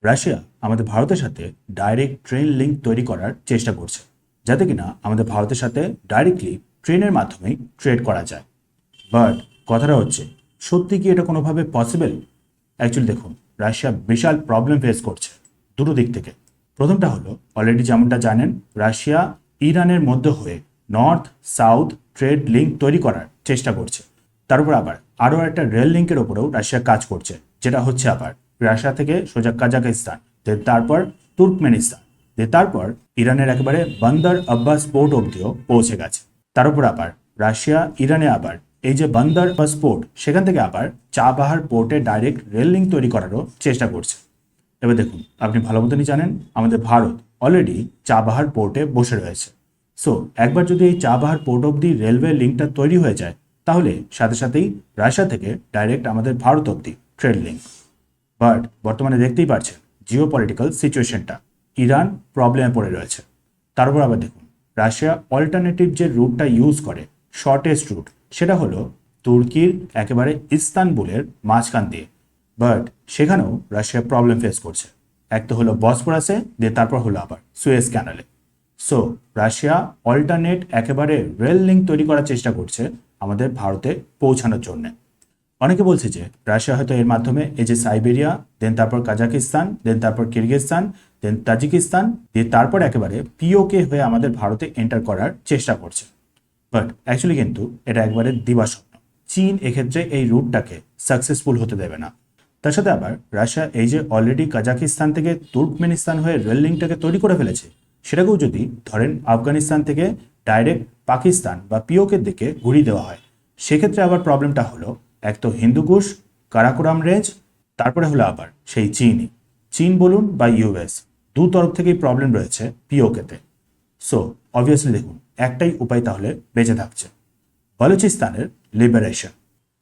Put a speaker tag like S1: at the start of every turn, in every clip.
S1: Russia আমাদের ভারতের সাথে ডাইরেক্ট ট্রেন লিঙ্ক তৈরি করার চেষ্টা করছে, যাতে কিনা আমাদের ভারতের সাথে ডাইরেক্টলি ট্রেনের মাধ্যমেই ট্রেড করা যায়। বাট কথাটা হচ্ছে, সত্যি কি এটা কোনোভাবে পসিবল? অ্যাকচুয়ালি দেখুন, রাশিয়া বিশাল প্রবলেম ফেস করছে দুটো দিক থেকে। প্রথমটা হলো, অলরেডি যেমনটা জানেন, রাশিয়া ইরানের মধ্যে হয়ে নর্থ সাউথ ট্রেড লিঙ্ক তৈরি করার চেষ্টা করছে। তার উপর আবার আরও একটা রেল লিঙ্কের ওপরেও রাশিয়া কাজ করছে, যেটা হচ্ছে আবার রাশিয়া থেকে সোজা কাজাকিস্তান, তারপর তুর্কমেনিস্তান, তারপর ইরানের একেবারে বন্দর আব্বাস পোর্ট অবধিও পৌঁছে গেছে। তার উপর আবার রাশিয়া ইরানে আবার এই যে বন্দর আব্বাস পোর্ট, সেখান থেকে আবার চাবাহার পোর্টে ডাইরেক্ট রেল লিঙ্ক তৈরি করারও চেষ্টা করছে। এবার দেখুন, আপনি ভালো মতনই জানেন আমাদের ভারত অলরেডি চাবাহার পোর্টে বসে রয়েছে। সো একবার যদি এই চাবাহার পোর্ট অবধি রেলওয়ে লিঙ্কটা তৈরি হয়ে যায়, তাহলে সাথে সাথেই রাশিয়া থেকে ডাইরেক্ট আমাদের ভারত অবধি ট্রেড লিঙ্ক। বাট বর্তমানে দেখতেই পাচ্ছেন জিও পলিটিক্যাল সিচুয়েশনটা, ইরান প্রবলেমে পড়ে রয়েছে। তার উপর আবার দেখুন, রাশিয়া অল্টারনেটিভ যে রুটটা ইউজ করে, শর্টেস্ট রুট, সেটা হলো তুর্কির একেবারে ইস্তানবুলের মাঝখান দিয়ে। বাট সেখানেও রাশিয়া প্রবলেম ফেস করছে। এক তো হলো বসফোরাসে, তারপর হলো আবার সুয়েজ ক্যানালে। সো রাশিয়া অল্টারনেট একেবারে রেল লিঙ্ক তৈরি করার চেষ্টা করছে আমাদের ভারতে পৌঁছানোর জন্য। অনেকে বলছে যে রাশিয়া হয়তো এর মাধ্যমে এই যে সাইবেরিয়া, তারপর কাজাকিস্তান, তারপর কিরগিজস্তান, তাজিকিস্তান, তারপর একেবারে পিওকে হয়ে আমাদের ভারতে এন্টার করার চেষ্টা করছে। বাট অ্যাকচুয়ালি কিন্তু এটা একবারে দিবাস্বপ্ন। চীন এক্ষেত্রে এই রুটটাকে সাকসেসফুল হতে দেবে না। তার সাথে আবার রাশিয়া এই যে অলরেডি কাজাকিস্তান থেকে তুর্কমেনিস্তান হয়ে রেল লিঙ্কটাকে তৈরি করে ফেলেছে, সেটাকেও যদি ধরেন আফগানিস্তান থেকে ডাইরেক্ট পাকিস্তান বা পিওকের দিকে ঘুরিয়ে দেওয়া হয়, সেক্ষেত্রে আবার প্রবলেমটা হলো, এক তো হিন্দুকুশ, কারাকোরাম রেঞ্জ, তারপরে হলো আবার সেই চীন বলুন বা ইউএস, দু তরফ থেকেই প্রবলেম রয়েছে পিওকেতে। সো অবভিয়াসলি দেখুন, একটাই উপায় তাহলে বেঁচে থাকছে, বালুচিস্তানের লিবারেশন।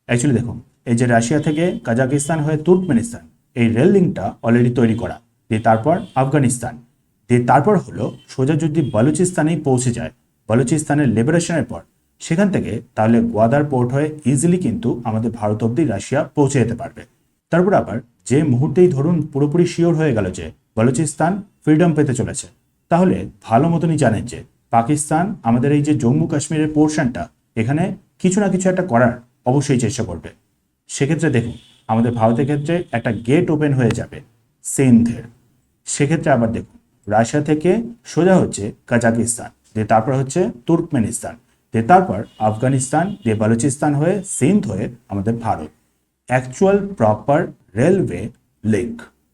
S1: অ্যাকচুয়ালি দেখুন, এই যে রাশিয়া থেকে কাজাকিস্তান হয়ে তুর্কমেনিস্তান, এই রেল লিঙ্কটা অলরেডি তৈরি করা, তারপর আফগানিস্তান, তারপর হলো সোজা যদি বালুচিস্তানেই পৌঁছে যায়, বালুচিস্তানের লিবারেশনের পর সেখান থেকে তাহলে গোয়াদার পোর্ট হয়ে ইজিলি কিন্তু আমাদের ভারত অব্দি রাশিয়া পৌঁছে যেতে পারবে। তারপর আবার যে মুহূর্তেই ধরুন পুরোপুরি শিওর হয়ে গেল যে বালুচিস্তান ফ্রিডম পেতে চলেছে, তাহলে ভালো মতনই জানেন যে পাকিস্তান আমাদের এই যে জম্মু কাশ্মীরের পোর্শনটা, এখানে কিছু না কিছু একটা করার অবশ্যই চেষ্টা করবে। সেক্ষেত্রে দেখুন, আমাদের ভারতের ক্ষেত্রে একটা গেট ওপেন হয়ে যাবে সিন্ধের। সেক্ষেত্রে আবার দেখুন, রাশিয়া থেকে সোজা হচ্ছে কাজাকিস্তান, তারপর হচ্ছে তুর্কমেনিস্তান, তারপর আফগানিস্তান, বালুচিস্তান হয়ে সিন্ধ হয়ে আমাদের Bharat. Actual proper railway link.